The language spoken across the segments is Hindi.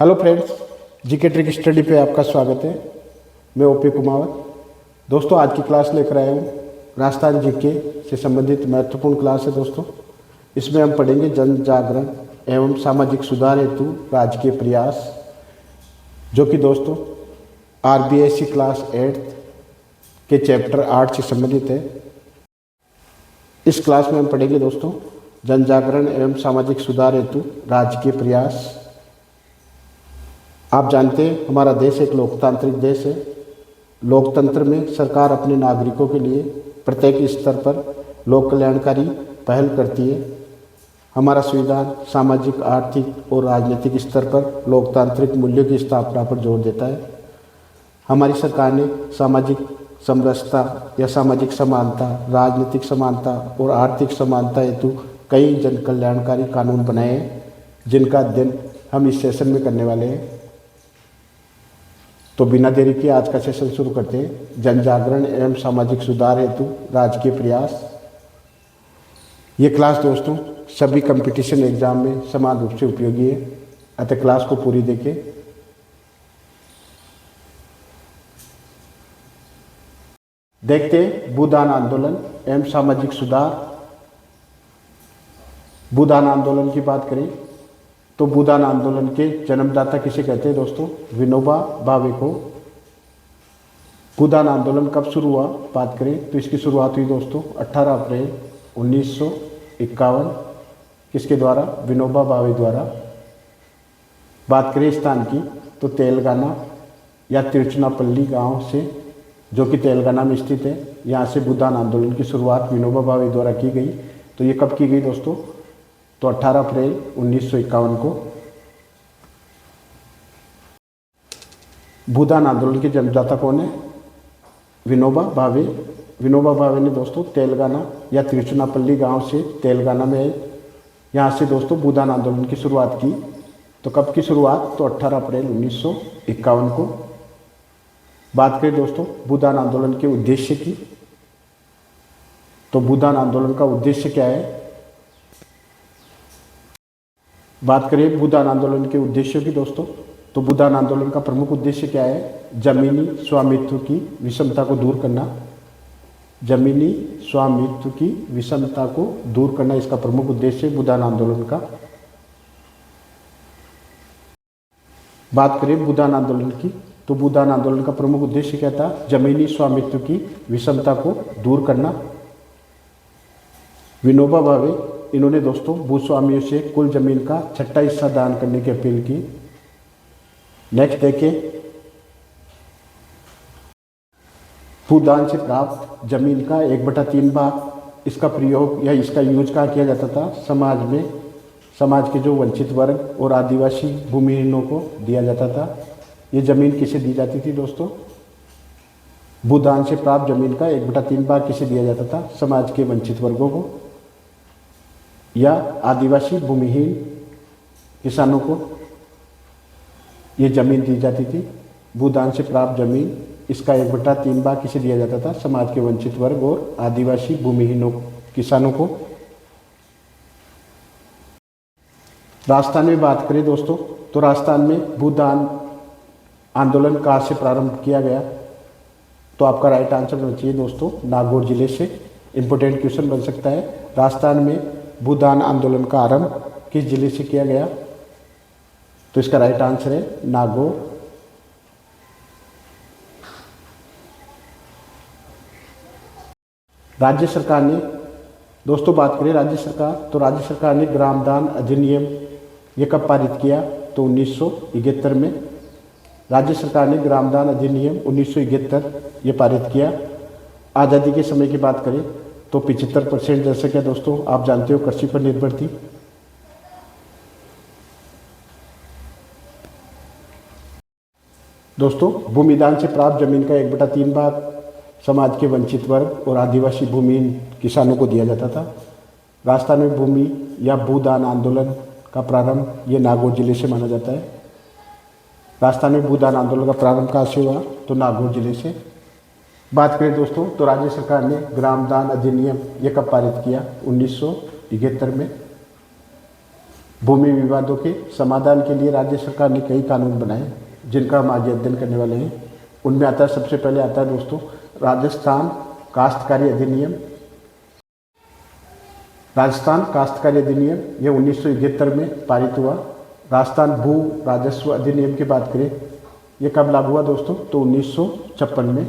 Hello friends, GK trick study पे आपका स्वागत है। मैं ओपी कुमावत। दोस्तों, आज की क्लास लेकर आया हूँ राजस्थान जीके से संबंधित महत्वपूर्ण क्लास है। दोस्तों, इसमें हम पढ़ेंगे जन जागरण एवं सामाजिक सुधार हेतु राजकीय प्रयास, जो कि दोस्तों आरबीएससी क्लास 8 के चैप्टर 8 से संबंधित है। इस क्लास में हम पढ़ेंगे दोस्तों जन जागरण एवं सामाजिक सुधार हेतु राजकीय प्रयास। आप जानते हैं हमारा देश एक लोकतांत्रिक देश है। लोकतंत्र में सरकार अपने नागरिकों के लिए प्रत्येक स्तर पर लोक कल्याणकारी पहल करती है। हमारा संविधान सामाजिक, आर्थिक और राजनीतिक स्तर पर लोकतांत्रिक मूल्यों की स्थापना पर जोर देता है। हमारी सरकार ने सामाजिक समरसता या सामाजिक समानता, राजनीतिक समानता और आर्थिक समानता हेतु कई जन कल्याणकारी कानून बनाए हैं, जिनका अध्ययन हम इस सेशन में करने वाले हैं। तो बिना देरी के आज का सेशन शुरू करते हैं। जन जागरण एवं सामाजिक सुधार हेतु राजकीय प्रयास। ये क्लास दोस्तों सभी कंपटीशन एग्जाम में समान रूप से उपयोगी है, अतः क्लास को पूरी देखें। देखते हैं भूदान आंदोलन एवं सामाजिक सुधार। भूदान आंदोलन की बात करें तो भूदान आंदोलन के जन्मदाता किसे कहते हैं दोस्तों? विनोबा भावे को। भूदान आंदोलन कब शुरू हुआ बात करें तो इसकी शुरुआत हुई दोस्तों 18 अप्रैल 1951। किसके द्वारा? विनोबा भावे द्वारा। बात करें स्थान की तो तेलंगाना या तिरुचनापल्ली गांव से, जो कि तेलंगाना में स्थित है, यहाँ से भूदान आंदोलन की शुरुआत विनोबा भावे द्वारा की गई। तो ये कब की गई दोस्तों? तो 18 अप्रैल 1951 को। भूदान आंदोलन के जन्मदाता कौन है? विनोबा भावे। विनोबा भावे ने दोस्तों तेलंगाना या तिरुचनापल्ली गांव से, तेलंगाना में है, यहाँ से दोस्तों भूदान आंदोलन की शुरुआत की। तो कब की शुरुआत? तो 18 अप्रैल 1951 को। बात करें दोस्तों भूदान आंदोलन के उद्देश्य की, तो भूदान आंदोलन का उद्देश्य क्या है? बात करें भूदान आंदोलन के उद्देश्यों की दोस्तों, तो भूदान आंदोलन का प्रमुख उद्देश्य क्या है? जमीनी स्वामित्व की विषमता को दूर करना। जमीनी स्वामित्व की विषमता को दूर करना इसका प्रमुख उद्देश्य है भूदान आंदोलन का। बात करें भूदान आंदोलन की तो भूदान आंदोलन का प्रमुख उद्देश्य क्या था? जमीनी स्वामित्व की विषमता को दूर करना। विनोबा भावे इन्होंने दोस्तों भूस्वामियों से कुल जमीन का 6वां हिस्सा दान करने की अपील की। नेक्स्ट देखें, भूदान से प्राप्त जमीन का 1/3 भाग इसका प्रयोग या इसका यूज कहाँ किया जाता था? समाज में, समाज के जो वंचित वर्ग और आदिवासी भूमिहीनों को दिया जाता था। ये जमीन किसे दी जाती थी दोस्तों? भूदान से प्राप्त जमीन का 1/3 भाग किसे दिया जाता था? समाज के वंचित वर्गों को या आदिवासी भूमिहीन किसानों को ये जमीन दी जाती थी। भूदान से प्राप्त जमीन इसका 1/3 भाग किसे दिया जाता था? समाज के वंचित वर्ग और आदिवासी भूमिहीनों किसानों को। राजस्थान में बात करें दोस्तों तो राजस्थान में भूदान आंदोलन कहाँ से प्रारंभ किया गया? तो आपका राइट आंसर होना चाहिए दोस्तों नागौर जिले से। इंपॉर्टेंट क्वेश्चन बन सकता है। राजस्थान में भूदान आंदोलन का आरंभ किस जिले से किया गया? तो इसका राइट आंसर है नागौर। राज्य सरकार ने दोस्तों बात करें राज्य सरकार तो राज्य सरकार ने ग्रामदान अधिनियम ये कब पारित किया? तो 1971 में राज्य सरकार ने ग्रामदान अधिनियम 1971 ये पारित किया। आज़ादी के समय की बात करें तो 75% जनसंख्या दोस्तों आप जानते हो कृषि पर निर्भर थी। दोस्तों भूमिदान से प्राप्त जमीन का 1/3 भाग समाज के वंचित वर्ग और आदिवासी भूमिहीन किसानों को दिया जाता था। राजस्थान में भूमि या भूदान आंदोलन का प्रारंभ ये नागौर जिले से माना जाता है। राजस्थान में भूदान आंदोलन का प्रारंभ कहाँ से हुआ? तो नागौर जिले से। बात करें दोस्तों तो राज्य सरकार ने ग्रामदान अधिनियम ये कब पारित किया? 1971 में। भूमि विवादों के समाधान के लिए राज्य सरकार ने कई कानून बनाए जिनका हम आगे अध्ययन करने वाले हैं। उनमें आता है, सबसे पहले आता है दोस्तों राजस्थान काश्तकारी अधिनियम। राजस्थान काश्तकारी अधिनियम ये 1971 में पारित हुआ। राजस्थान भू राजस्व अधिनियम की बात करें, ये कब लागू हुआ दोस्तों? तो 1956 में।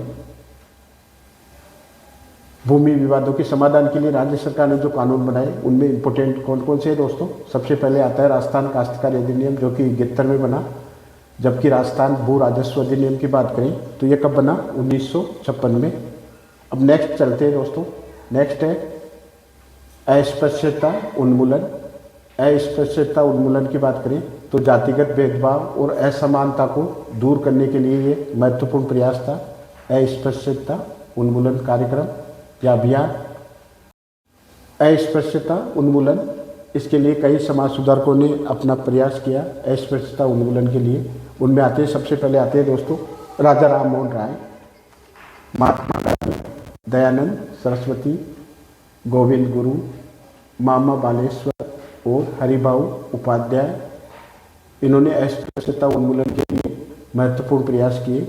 भूमि विवादों के समाधान के लिए राज्य सरकार ने जो कानून बनाए उनमें इंपोर्टेंट कौन कौन से हैं दोस्तों? सबसे पहले आता है राजस्थान काश्तकारी अधिनियम जो कि 71 में बना, जबकि राजस्थान भू राजस्व अधिनियम की बात करें तो ये कब बना? 1956 में। अब नेक्स्ट चलते हैं दोस्तों, नेक्स्ट है अस्पृश्यता उन्मूलन। अस्पृश्यता उन्मूलन की बात करें तो जातिगत भेदभाव और असमानता को दूर करने के लिए ये महत्वपूर्ण प्रयास था, अस्पृश्यता उन्मूलन कार्यक्रम या अभियान। अस्पृश्यता उन्मूलन, इसके लिए कई समाज सुधारकों ने अपना प्रयास किया अस्पृश्यता उन्मूलन के लिए। उनमें आते हैं, सबसे पहले आते हैं दोस्तों राजा राम मोहन राय, महात्मा गांधी, दयानंद सरस्वती, गोविंद गुरु, मामा बालेश्वर और हरिभाऊ उपाध्याय। इन्होंने अस्पृश्यता उन्मूलन के लिए महत्वपूर्ण प्रयास किए।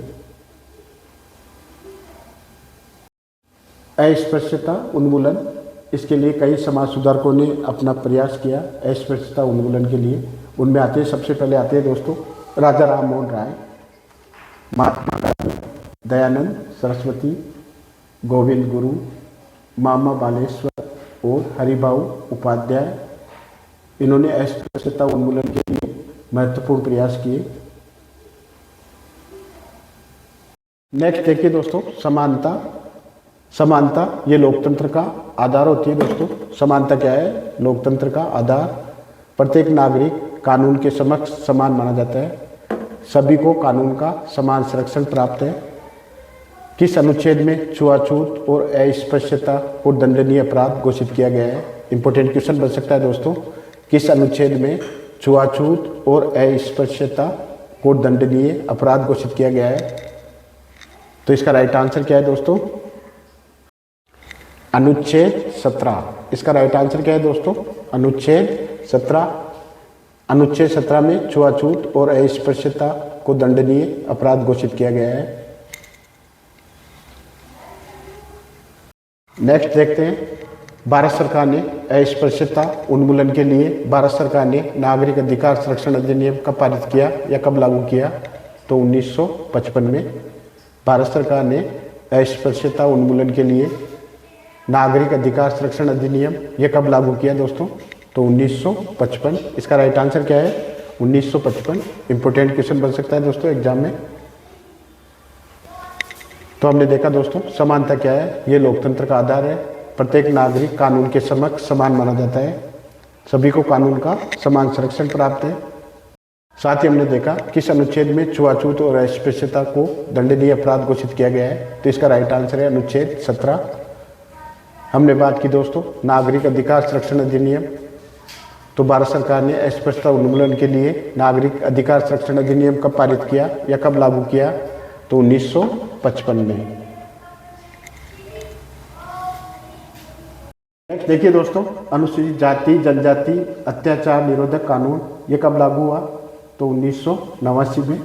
अस्पृश्यता उन्मूलन, इसके लिए कई समाज सुधारकों ने अपना प्रयास किया अस्पृश्यता उन्मूलन के लिए। उनमें आते हैं, सबसे पहले आते हैं दोस्तों राजा राम मोहन राय, महात्मा गांधी, दयानंद सरस्वती, गोविंद गुरु, मामा बालेश्वर और हरिभाऊ उपाध्याय। इन्होंने अस्पृश्यता उन्मूलन के लिए महत्वपूर्ण प्रयास किए। नेक्स्ट देखिए दोस्तों समानता। समानता ये लोकतंत्र का आधार होती है दोस्तों। समानता क्या है? लोकतंत्र का आधार। प्रत्येक नागरिक कानून के समक्ष समान माना जाता है, सभी को कानून का समान संरक्षण प्राप्त है। किस अनुच्छेद में छुआछूत और अस्पृश्यता को दंडनीय अपराध घोषित किया गया है? इंपॉर्टेंट क्वेश्चन बन सकता है दोस्तों, किस अनुच्छेद में छुआछूत और अस्पृश्यता को दंडनीय अपराध घोषित किया गया है? तो इसका राइट आंसर क्या है दोस्तों? अनुच्छेद 17। इसका राइट आंसर क्या है दोस्तों? अनुच्छेद 17। अनुच्छेद 17 में छुआछूत और अस्पृश्यता को दंडनीय अपराध घोषित किया गया है। नेक्स्ट देखते हैं, भारत सरकार ने अस्पृश्यता उन्मूलन के लिए भारत सरकार ने नागरिक अधिकार संरक्षण अधिनियम कब पारित किया या कब लागू किया? तो 1955 में। भारत सरकार ने अस्पृश्यता उन्मूलन के लिए नागरिक अधिकार संरक्षण अधिनियम ये कब लागू किया दोस्तों? तो 1955। इसका राइट आंसर क्या है? 1955। इंपोर्टेंट क्वेश्चन बन सकता है दोस्तों एग्जाम में। तो हमने देखा दोस्तों समानता क्या है? ये लोकतंत्र का आधार है। प्रत्येक नागरिक कानून के समक्ष समान माना जाता है, सभी को कानून का समान संरक्षण प्राप्त है। साथ ही हमने देखा किस अनुच्छेद में छुआछूत और अस्पृश्यता को दंडनीय अपराध घोषित किया गया है? तो इसका राइट आंसर है अनुच्छेद 17। हमने बात की दोस्तों नागरिक अधिकार संरक्षण अधिनियम। तो भारत सरकार ने अस्पृश्यता उन्मूलन के लिए नागरिक अधिकार संरक्षण अधिनियम कब पारित किया या कब लागू किया? तो 1955 में। नेक्स्ट देखिए दोस्तों अनुसूचित जाति जनजाति अत्याचार निरोधक कानून ये कब लागू हुआ? तो 1989 में।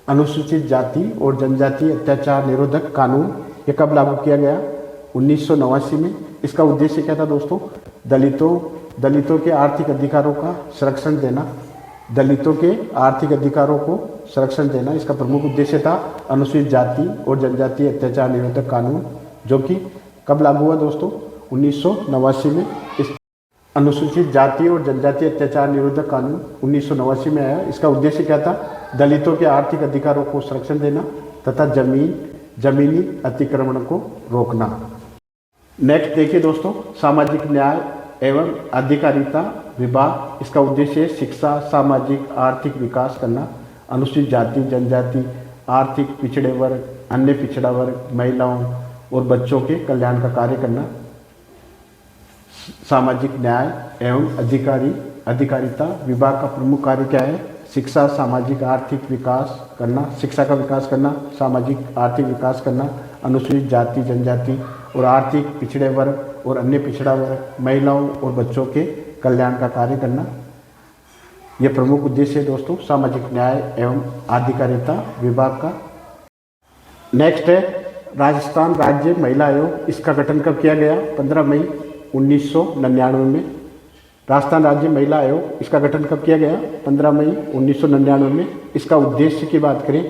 अनुसूचित जाति और जनजाति अत्याचार निरोधक कानून ये कब लागू किया गया? 1989 में। इसका उद्देश्य क्या था दोस्तों? दलितों के आर्थिक अधिकारों का संरक्षण देना। दलितों के आर्थिक अधिकारों को संरक्षण देना इसका प्रमुख उद्देश्य था। अनुसूचित जाति और जनजाति अत्याचार निरोधक कानून जो कि कब लागू हुआ दोस्तों? 1989 में। इस अनुसूचित जाति और जनजाति अत्याचार निरोधक कानून 1989 में आया। इसका उद्देश्य क्या था? दलितों के आर्थिक अधिकारों को संरक्षण देना तथा जमीनी अतिक्रमण को रोकना। नेक्स्ट देखिए दोस्तों सामाजिक न्याय एवं अधिकारिता विभाग। इसका उद्देश्य है शिक्षा, सामाजिक आर्थिक विकास करना। अनुसूचित जाति जनजाति, आर्थिक पिछड़े वर्ग, अन्य पिछड़ा वर्ग, महिलाओं और बच्चों के कल्याण का कार्य करना। सामाजिक न्याय एवं अधिकारिता विभाग का प्रमुख कार्य क्या है? शिक्षा, सामाजिक आर्थिक विकास करना, शिक्षा का विकास करना, सामाजिक आर्थिक विकास करना, अनुसूचित जाति जनजाति और आर्थिक पिछड़े वर्ग और अन्य पिछड़ा वर्ग, महिलाओं और बच्चों के कल्याण का कार्य करना। ये प्रमुख उद्देश्य है दोस्तों सामाजिक न्याय एवं अधिकारिता विभाग का। नेक्स्ट है राजस्थान राज्य महिला आयोग। इसका गठन कब किया गया? 15 मई 1999 में। राजस्थान राज्य महिला आयोग, इसका गठन कब किया गया? 15 मई 1999 में। इसका उद्देश्य की बात करें,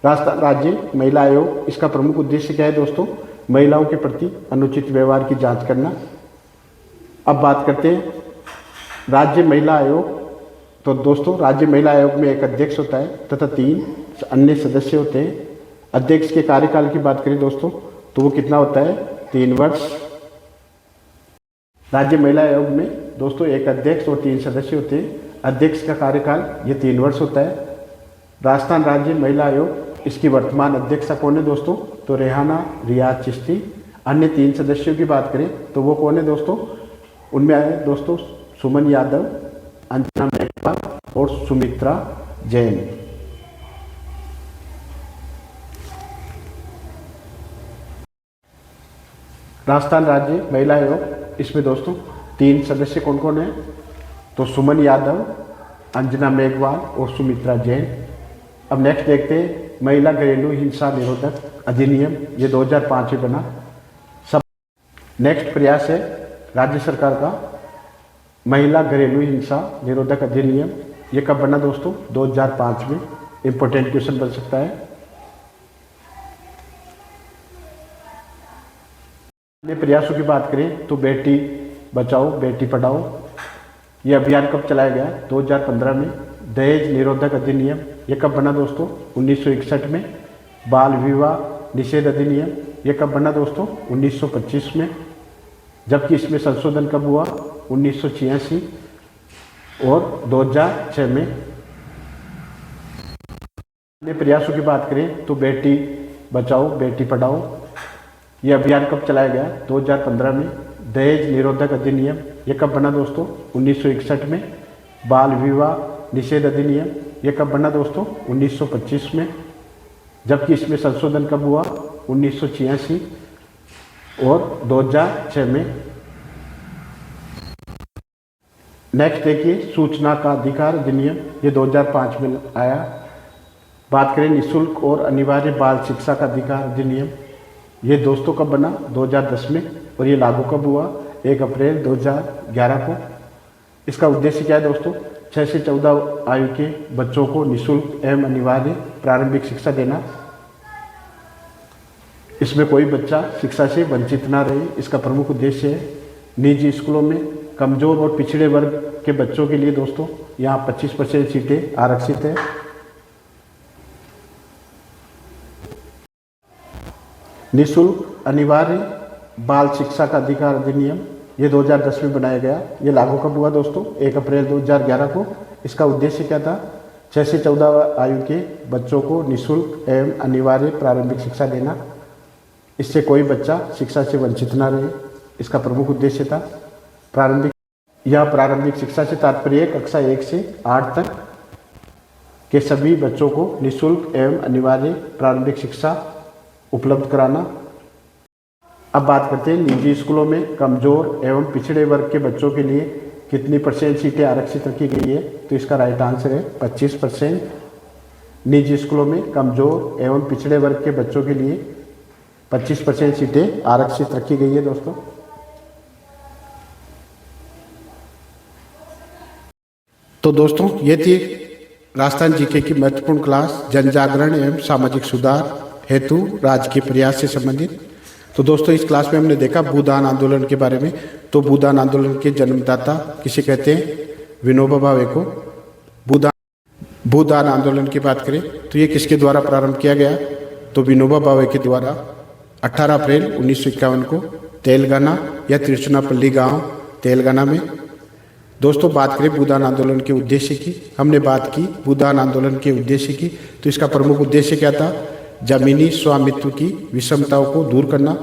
राजस्थान राज्य महिला आयोग, इसका प्रमुख उद्देश्य क्या है दोस्तों? महिलाओं के प्रति अनुचित व्यवहार की जांच करना। अब बात करते हैं राज्य महिला आयोग। तो दोस्तों राज्य महिला आयोग में एक अध्यक्ष होता है तथा 3 अन्य सदस्य होते हैं। अध्यक्ष के कार्यकाल की बात करें दोस्तों तो वो कितना होता है? 3 वर्ष। राज्य महिला आयोग में दोस्तों एक अध्यक्ष और 3 सदस्य होते हैं। अध्यक्ष का कार्यकाल ये 3 वर्ष होता है। राजस्थान राज्य महिला आयोग, इसकी वर्तमान अध्यक्षा कौन है दोस्तों? तो रेहाना रियाज चिश्ती। अन्य 3 सदस्यों की बात करें तो वो कौन है दोस्तों? उनमें आए दोस्तों सुमन यादव, अंजना मेघवाल और सुमित्रा जैन। राजस्थान राज्य महिला आयोग, इसमें दोस्तों 3 सदस्य कौन कौन है? तो सुमन यादव, अंजना मेघवाल और सुमित्रा जैन। अब नेक्स्ट देखते हैं महिला घरेलू हिंसा निरोधक अधिनियम, ये 2005 में बना। सब नेक्स्ट प्रयास है राज्य सरकार का महिला घरेलू हिंसा निरोधक अधिनियम। ये कब बना दोस्तों? 2005 में। इंपॉर्टेंट क्वेश्चन बन सकता है। अन्य प्रयासों की बात करें तो बेटी बचाओ बेटी पढ़ाओ, ये अभियान कब चलाया गया? 2015 में। दहेज निरोधक अधिनियम, ये कब बना दोस्तों? 1961 में। बाल विवाह निषेध अधिनियम, ये कब बना दोस्तों? 1925 में। जबकि इसमें संशोधन कब हुआ? 1986 और 2006 में। अन्य प्रयासों की बात करें तो बेटी बचाओ बेटी पढ़ाओ, ये अभियान कब चलाया गया? 2015 में। दहेज निरोधक अधिनियम, ये कब बना दोस्तों? 1961 में। बाल विवाह निषेध अधिनियम, ये कब बना दोस्तों? 1925 में। जबकि इसमें संशोधन कब हुआ? 1986 और 2006 में। नेक्स्ट देखिए सूचना का अधिकार अधिनियम, ये 2005 में आया। बात करें निःशुल्क और अनिवार्य बाल शिक्षा का अधिकार अधिनियम, ये दोस्तों कब बना? 2010 में। और ये लागू कब हुआ? 1 अप्रैल 2011 को। इसका उद्देश्य क्या है दोस्तों? 6 से 14 आयु के बच्चों को निःशुल्क एवं अनिवार्य प्रारंभिक शिक्षा देना। इसमें कोई बच्चा शिक्षा से वंचित ना रहे, इसका प्रमुख उद्देश्य है। निजी स्कूलों में कमजोर और पिछड़े वर्ग के बच्चों के लिए दोस्तों यहाँ 25% सीटें आरक्षित है। निःशुल्क अनिवार्य बाल शिक्षा का अधिकार अधिनियम, ये 2010 में बनाया गया। ये लागू कब हुआ दोस्तों? 1 अप्रैल 2011 को। इसका उद्देश्य क्या था? 6 से 14 आयु के बच्चों को निःशुल्क एवं अनिवार्य प्रारंभिक शिक्षा देना। इससे कोई बच्चा शिक्षा से वंचित ना रहे, इसका प्रमुख उद्देश्य था। प्रारंभिक शिक्षा से तात्पर्य कक्षा 1 से 8 तक के सभी बच्चों को निःशुल्क एवं अनिवार्य प्रारंभिक शिक्षा उपलब्ध कराना। अब बात करते हैं निजी स्कूलों में कमजोर एवं पिछड़े वर्ग के बच्चों के लिए कितनी % सीटें आरक्षित रखी गई है? तो इसका राइट आंसर है 25%। निजी स्कूलों में कमजोर एवं पिछड़े वर्ग के बच्चों के लिए 25% सीटें आरक्षित रखी गई है दोस्तों। तो दोस्तों ये थी राजस्थान जीके की महत्वपूर्ण क्लास जन जागरण एवं सामाजिक सुधार हेतु राज्य के प्रयास से संबंधित। तो दोस्तों इस क्लास में हमने देखा भूदान आंदोलन के बारे में। तो भूदान आंदोलन के जन्मदाता किसे कहते हैं? विनोबा भावे को। भूदान आंदोलन की बात करें तो ये किसके द्वारा प्रारंभ किया गया? तो विनोबा भावे के द्वारा 18 अप्रैल 1951 को तेलंगाना या तिरुचनापल्ली गांव तेलंगाना में। दोस्तों बात करें भूदान आंदोलन के उद्देश्य की, हमने बात की भूदान आंदोलन के उद्देश्य की। तो इसका प्रमुख उद्देश्य क्या था? जमीनी स्वामित्व की विषमताओं को दूर करना।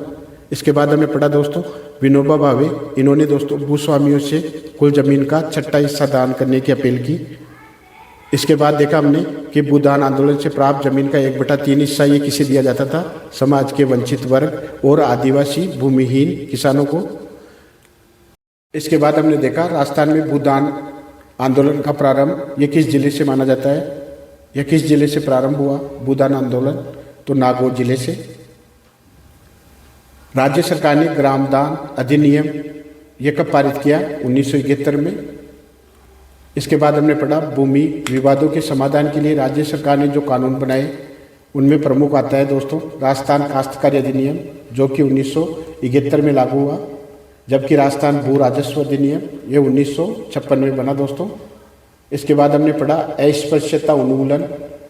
इसके बाद हमने पढ़ा दोस्तों विनोबा भावे, इन्होंने दोस्तों भूस्वामियों से कुल जमीन का 6वां हिस्सा दान करने की अपील की। इसके बाद देखा हमने कि भूदान आंदोलन से प्राप्त जमीन का 1/3 हिस्सा ये किसे दिया जाता था? समाज के वंचित वर्ग और आदिवासी भूमिहीन किसानों को। इसके बाद हमने देखा राजस्थान में भूदान आंदोलन का प्रारंभ ये किस जिले से माना जाता है, यह किस जिले से प्रारंभ हुआ भूदान आंदोलन, तो नागौर जिले से। राज्य सरकार ने ग्राम दान अधिनियम ये कब पारित किया, 1971 में। इसके बाद हमने पढ़ा भूमि विवादों के समाधान के लिए राज्य सरकार ने जो कानून बनाए उनमें प्रमुख आता है दोस्तों राजस्थान काश्तकारी अधिनियम, जो कि 1971 में लागू हुआ, जबकि राजस्थान भू राजस्व अधिनियम ये 1956 में बना दोस्तों। इसके बाद हमने पढ़ा अस्पृश्यता उन्मूलन,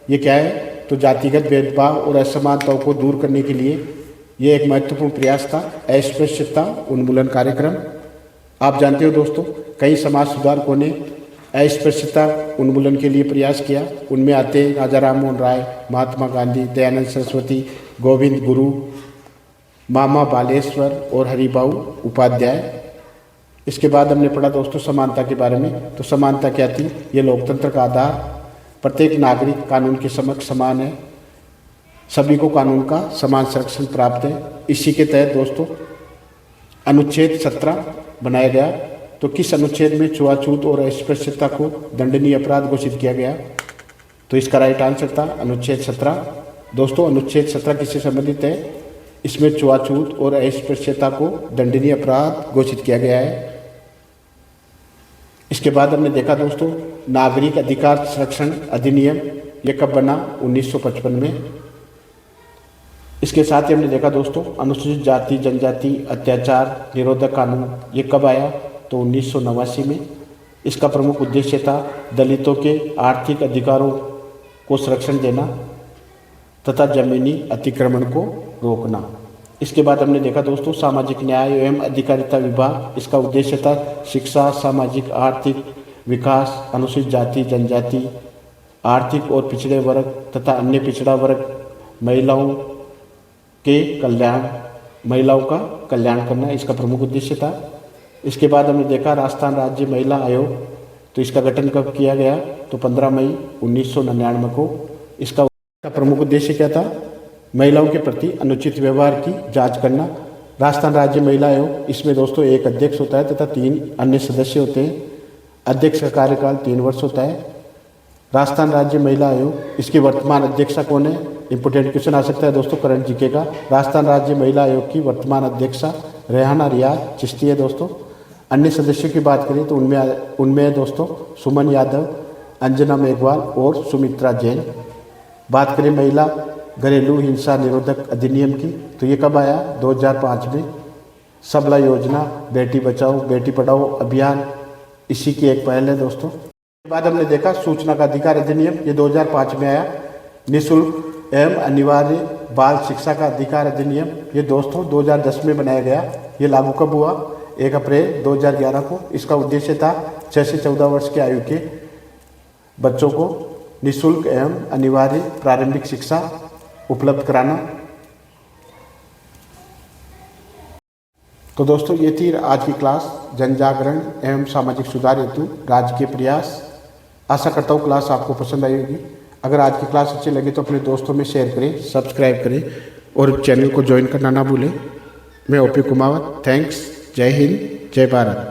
ये क्या है, तो जातिगत भेदभाव और असमानताओं को दूर करने के लिए ये एक महत्वपूर्ण प्रयास था, अस्पृश्यता उन्मूलन कार्यक्रम। आप जानते हो दोस्तों कई समाज सुधारकों ने अस्पृश्यता उन्मूलन के लिए प्रयास किया, उनमें आते हैं राजा राम मोहन राय, महात्मा गांधी, दयानंद सरस्वती, गोविंद गुरु, मामा बालेश्वर और हरिभाऊ उपाध्याय। इसके बाद हमने पढ़ा दोस्तों समानता के बारे में, तो समानता क्या थी, ये लोकतंत्र का आधार, प्रत्येक नागरिक कानून के समक्ष समान है, सभी को कानून का समान संरक्षण प्राप्त है। इसी के तहत दोस्तों अनुच्छेद 17 बनाया गया, तो किस अनुच्छेद में छुआछूत और अस्पृश्यता को दंडनीय अपराध घोषित किया गया, तो इसका राइट आंसर था अनुच्छेद 17। दोस्तों अनुच्छेद 17 किससे संबंधित है, इसमें छुआछूत और अस्पृश्यता को दंडनीय अपराध घोषित किया गया है। इसके बाद हमने देखा दोस्तों नागरिक अधिकार संरक्षण अधिनियम ये कब बना, 1955 में। इसके साथ ही हमने देखा दोस्तों अनुसूचित जाति जनजाति अत्याचार निरोधक कानून ये कब आया, तो 1989 में। इसका प्रमुख उद्देश्य था दलितों के आर्थिक अधिकारों को संरक्षण देना तथा जमीनी अतिक्रमण को रोकना। इसके बाद हमने देखा दोस्तों सामाजिक न्याय एवं अधिकारिता विभाग, इसका उद्देश्य था शिक्षा, सामाजिक आर्थिक विकास, अनुसूचित जाति जनजाति, आर्थिक और पिछड़े वर्ग तथा अन्य पिछड़ा वर्ग, महिलाओं का कल्याण करना, इसका प्रमुख उद्देश्य था। इसके बाद हमने देखा राजस्थान राज्य महिला आयोग, तो इसका गठन कब किया गया, तो 15 मई 1999 को। इसका प्रमुख उद्देश्य क्या था, महिलाओं के प्रति अनुचित व्यवहार की जांच करना। राजस्थान राज्य महिला आयोग, इसमें दोस्तों एक अध्यक्ष होता है तथा 3 अन्य सदस्य होते हैं। अध्यक्ष का कार्यकाल 3 वर्ष होता है। राजस्थान राज्य महिला आयोग, इसकी वर्तमान अध्यक्षा कौन है, इंपोर्टेंट क्वेश्चन आ सकता है दोस्तों करंट जीके का। राजस्थान राज्य महिला आयोग की वर्तमान अध्यक्षा रेहाना रियाज चिश्ती है दोस्तों। अन्य सदस्यों की बात करें तो उनमें दोस्तों सुमन यादव, अंजना मेघवाल और सुमित्रा जैन। बात करें महिला घरेलू हिंसा निरोधक अधिनियम की, तो ये कब आया, 2005 में। सबला योजना, बेटी बचाओ बेटी पढ़ाओ अभियान, इसी की एक पहल है दोस्तों। इसके बाद हमने देखा सूचना का अधिकार अधिनियम, ये 2005 में आया। निःशुल्क एवं अनिवार्य बाल शिक्षा का अधिकार अधिनियम, ये दोस्तों 2010 में बनाया गया। ये लागू कब हुआ, 1 अप्रैल 2011 को। इसका उद्देश्य था 6 से 14 वर्ष की आयु के बच्चों को निःशुल्क एवं अनिवार्य प्रारंभिक शिक्षा उपलब्ध कराना। तो दोस्तों ये थी आज की क्लास जन जागरण एवं सामाजिक सुधार हेतु राज्य के प्रयास। आशा करता हूँ क्लास आपको पसंद आई होगी। अगर आज की क्लास अच्छी लगी तो अपने दोस्तों में शेयर करें, सब्सक्राइब करें और चैनल को ज्वाइन करना ना भूलें। मैं ओपी कुमावत, थैंक्स, जय हिंद, जय भारत।